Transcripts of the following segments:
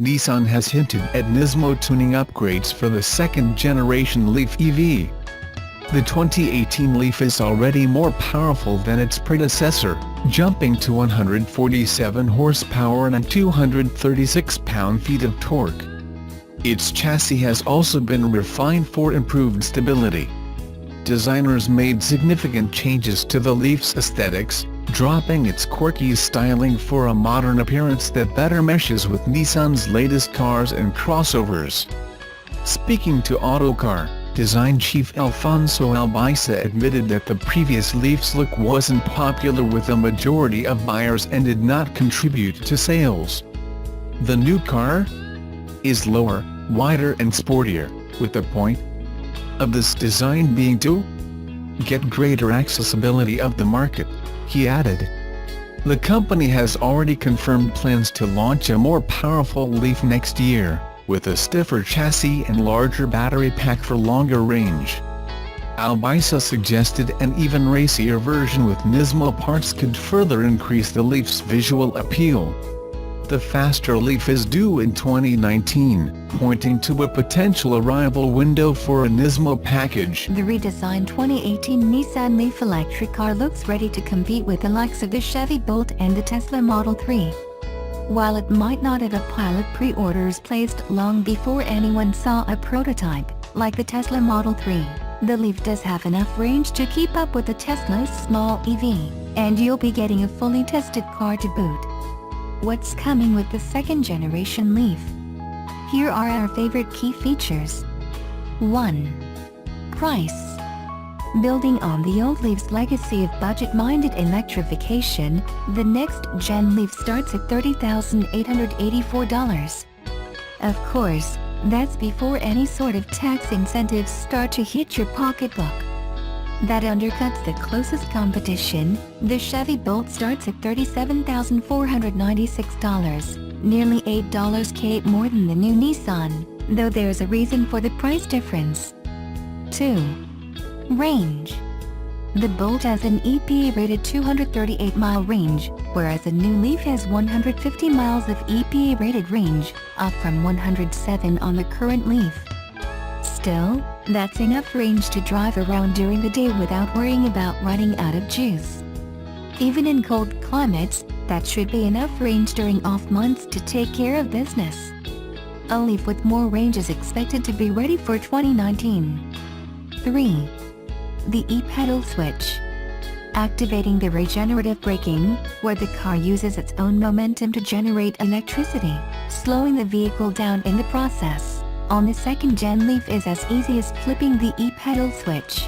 Nissan has hinted at Nismo tuning upgrades for the second-generation Leaf EV. The 2018 Leaf is already more powerful than its predecessor, jumping to 147 horsepower and 236 pound-feet of torque. Its chassis has also been refined for improved stability. Designers made significant changes to the Leaf's aesthetics, dropping its quirky styling for a modern appearance that better meshes with Nissan's latest cars and crossovers. Speaking to Autocar, design chief Alfonso Albaisa admitted that the previous Leaf's look wasn't popular with a majority of buyers and did not contribute to sales. The new car is lower, wider and sportier, with the point of this design being to get greater accessibility of the market, he added. The company has already confirmed plans to launch a more powerful Leaf next year, with a stiffer chassis and larger battery pack for longer range. Albaisa suggested an even racier version with Nismo parts could further increase the Leaf's visual appeal. The faster Leaf is due in 2019, pointing to a potential arrival window for a Nismo package. The redesigned 2018 Nissan Leaf electric car looks ready to compete with the likes of the Chevy Bolt and the Tesla Model 3. While it might not have a pile of pre-orders placed long before anyone saw a prototype, like the Tesla Model 3, the Leaf does have enough range to keep up with the Tesla's small EV, and you'll be getting a fully tested car to boot. What's coming with the second-generation Leaf? Here are our favorite key features. 1. Price. Building on the old Leaf's legacy of budget-minded electrification, the next-gen Leaf starts at $30,884. Of course, that's before any sort of tax incentives start to hit your pocketbook. That undercuts the closest competition. The Chevy Bolt starts at $37,496, nearly $8K more than the new Nissan, though there's a reason for the price difference. 2. Range. The Bolt has an EPA-rated 238-mile range, whereas the new Leaf has 150 miles of EPA-rated range, up from 107 on the current Leaf. Still, that's enough range to drive around during the day without worrying about running out of juice. Even in cold climates, that should be enough range during off months to take care of business. A Leaf with more range is expected to be ready for 2019. 3. The e-pedal switch. Activating the regenerative braking, where the car uses its own momentum to generate electricity, slowing the vehicle down in the process, on the second-gen Leaf is as easy as flipping the e-pedal switch.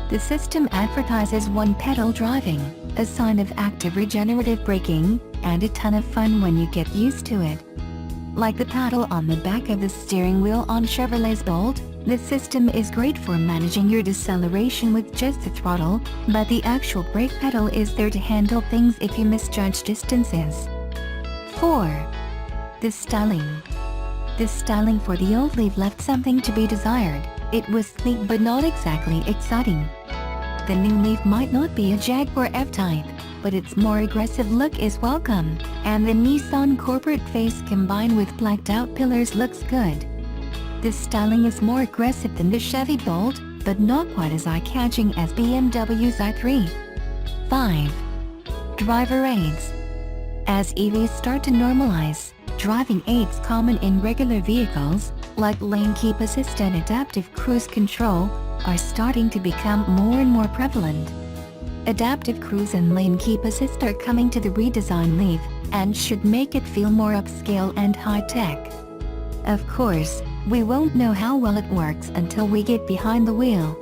The system advertises one-pedal driving, a sign of active regenerative braking, and a ton of fun when you get used to it. Like the paddle on the back of the steering wheel on Chevrolet's Bolt, the system is great for managing your deceleration with just the throttle, but the actual brake pedal is there to handle things if you misjudge distances. 4. The styling. The styling for the old Leaf left something to be desired. It was sleek but not exactly exciting. The new Leaf might not be a Jaguar F-Type, but its more aggressive look is welcome, and the Nissan corporate face combined with blacked-out pillars looks good. This styling is more aggressive than the Chevy Bolt, but not quite as eye-catching as BMW's i3. 5. Driver aids. As EVs start to normalize, driving aids common in regular vehicles, like lane keep assist and adaptive cruise control, are starting to become more and more prevalent. Adaptive cruise and lane keep assist are coming to the redesigned Leaf, and should make it feel more upscale and high-tech. Of course, we won't know how well it works until we get behind the wheel.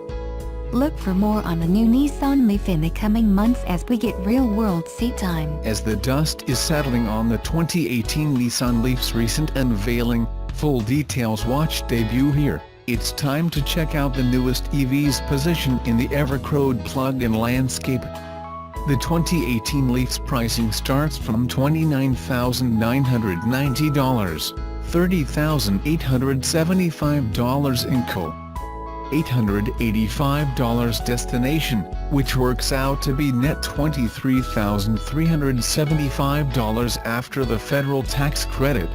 Look for more on the new Nissan Leaf in the coming months as we get real-world seat time. As the dust is settling on the 2018 Nissan Leaf's recent unveiling, full details watch debut here. It's time to check out the newest EV's position in the ever-crowded plug-in landscape. The 2018 Leaf's pricing starts from $29,990, $30,875 in $885 destination, which works out to be net $23,375 after the federal tax credit.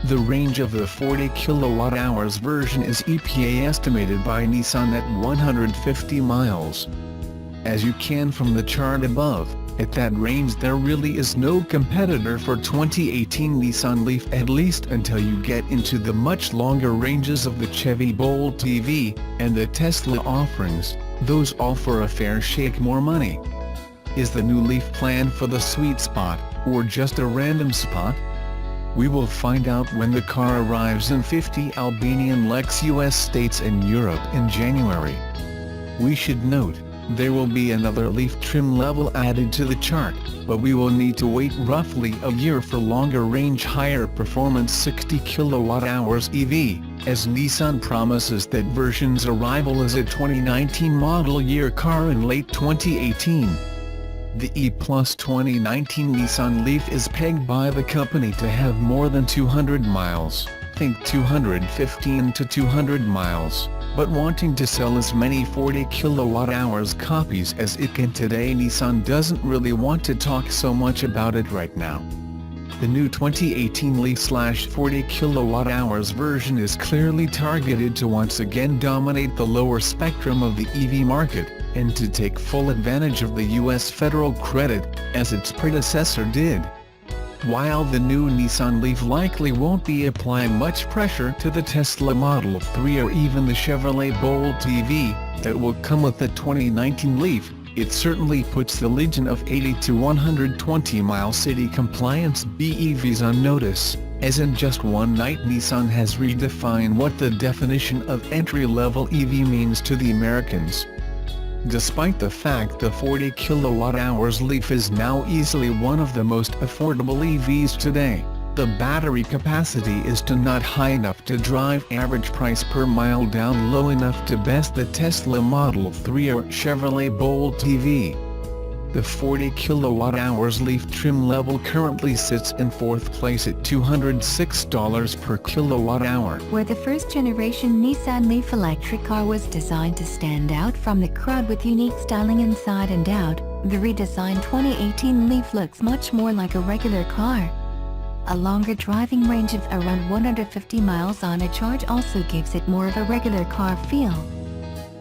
The range of the 40 kWh version is EPA estimated by Nissan at 150 miles. As you can from the chart above, at that range there really is no competitor for 2018 Nissan Leaf, at least until you get into the much longer ranges of the Chevy Bolt EV, and the Tesla offerings, those all for a fair shake more money. Is the new Leaf planned for the sweet spot, or just a random spot? We will find out when the car arrives in 50 Albanian Lex US states and Europe in January. We should note, there will be another Leaf trim level added to the chart, but we will need to wait roughly a year for longer range higher performance 60 kWh EV, as Nissan promises that version's arrival is a 2019 model year car in late 2018. The E-Plus 2019 Nissan Leaf is pegged by the company to have more than 200 miles, think 215 to 200 miles, but wanting to sell as many 40 kWh copies as it can today. Nissan doesn't really want to talk so much about it right now. The new 2018 Leaf/40 kWh version is clearly targeted to once again dominate the lower spectrum of the EV market, and to take full advantage of the US federal credit, as its predecessor did. While the new Nissan Leaf likely won't be applying much pressure to the Tesla Model 3 or even the Chevrolet Bolt EV, that will come with the 2019 Leaf, it certainly puts the legion of 80 to 120-mile city compliance BEVs on notice, as in just one night Nissan has redefined what the definition of entry-level EV means to the Americans. Despite the fact the 40 kWh Leaf is now easily one of the most affordable EVs today, the battery capacity is not high enough to drive average price per mile down low enough to best the Tesla Model 3 or Chevrolet Bolt EV. The 40 kWh Leaf trim level currently sits in 4th place at $206 per kilowatt-hour. Where the first-generation Nissan Leaf electric car was designed to stand out from the crowd with unique styling inside and out, the redesigned 2018 Leaf looks much more like a regular car. A longer driving range of around 150 miles on a charge also gives it more of a regular car feel.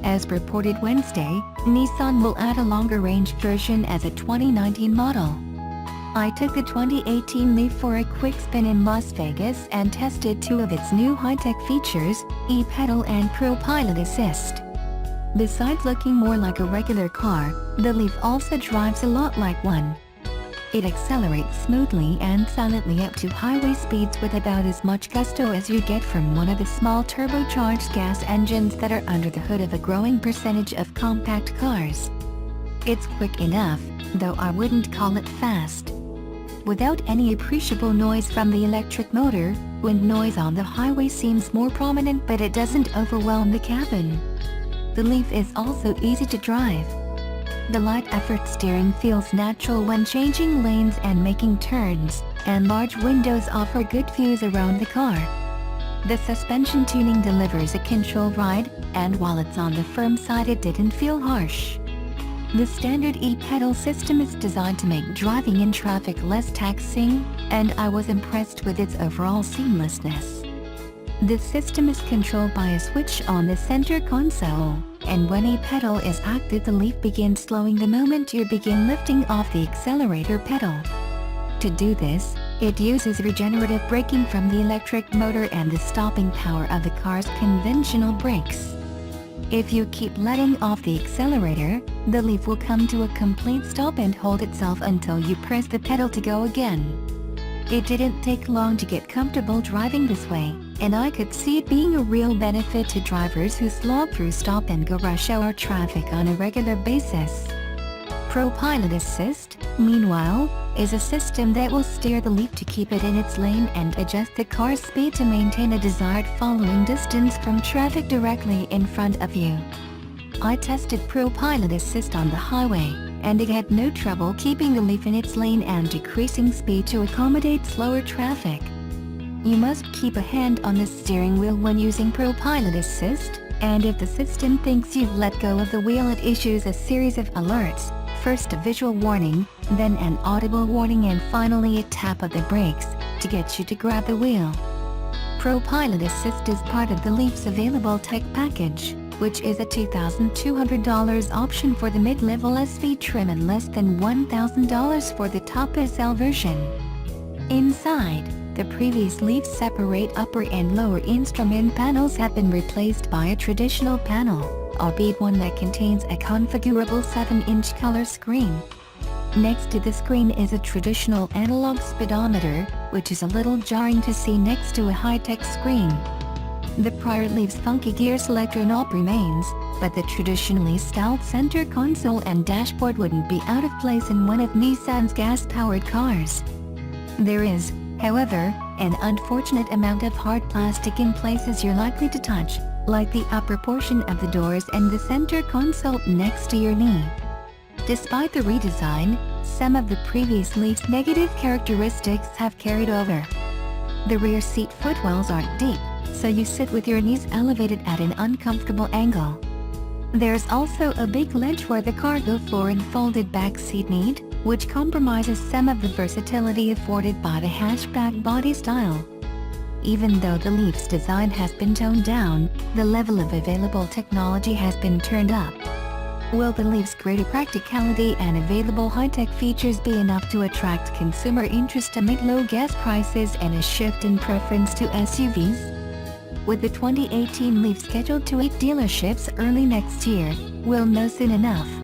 As reported Wednesday, Nissan will add a longer range version as a 2019 model. I took the 2018 Leaf for a quick spin in Las Vegas and tested two of its new high-tech features, e-pedal and ProPilot Assist. Besides looking more like a regular car, the Leaf also drives a lot like one. It accelerates smoothly and silently up to highway speeds with about as much gusto as you get from one of the small turbocharged gas engines that are under the hood of a growing percentage of compact cars. It's quick enough, though I wouldn't call it fast. Without any appreciable noise from the electric motor, wind noise on the highway seems more prominent, but it doesn't overwhelm the cabin. The Leaf is also easy to drive. The light effort steering feels natural when changing lanes and making turns, and large windows offer good views around the car. The suspension tuning delivers a controlled ride, and while it's on the firm side it didn't feel harsh. The standard e-pedal system is designed to make driving in traffic less taxing, and I was impressed with its overall seamlessness. The system is controlled by a switch on the center console, and when e-pedal is active the Leaf begins slowing the moment you begin lifting off the accelerator pedal. To do this, it uses regenerative braking from the electric motor and the stopping power of the car's conventional brakes. If you keep letting off the accelerator, the Leaf will come to a complete stop and hold itself until you press the pedal to go again. It didn't take long to get comfortable driving this way, and I could see it being a real benefit to drivers who slog through stop-and-go rush hour traffic on a regular basis. ProPilot Assist, meanwhile, is a system that will steer the Leaf to keep it in its lane and adjust the car's speed to maintain a desired following distance from traffic directly in front of you. I tested ProPilot Assist on the highway, and it had no trouble keeping the Leaf in its lane and decreasing speed to accommodate slower traffic. You must keep a hand on the steering wheel when using ProPilot Assist, and if the system thinks you've let go of the wheel it issues a series of alerts, first a visual warning, then an audible warning and finally a tap of the brakes, to get you to grab the wheel. Pro Pilot Assist is part of the Leaf's available tech package, which is a $2,200 option for the mid-level SV trim and less than $1,000 for the top SL version. Inside, the previous Leaf's separate upper and lower instrument panels have been replaced by a traditional panel, albeit one that contains a configurable 7-inch color screen. Next to the screen is a traditional analog speedometer, which is a little jarring to see next to a high-tech screen. The prior Leaf's funky gear selector knob remains, but the traditionally styled center console and dashboard wouldn't be out of place in one of Nissan's gas-powered cars. There is, however, an unfortunate amount of hard plastic in places you're likely to touch, like the upper portion of the doors and the center console next to your knee. Despite the redesign, some of the previous Leaf's negative characteristics have carried over. The rear seat footwells aren't deep, so you sit with your knees elevated at an uncomfortable angle. There's also a big ledge where the cargo floor and folded back seat meet, which compromises some of the versatility afforded by the hatchback body style. Even though the Leaf's design has been toned down, the level of available technology has been turned up. Will the Leaf's greater practicality and available high-tech features be enough to attract consumer interest amid low gas prices and a shift in preference to SUVs? With the 2018 Leaf scheduled to hit dealerships early next year, we'll know soon enough.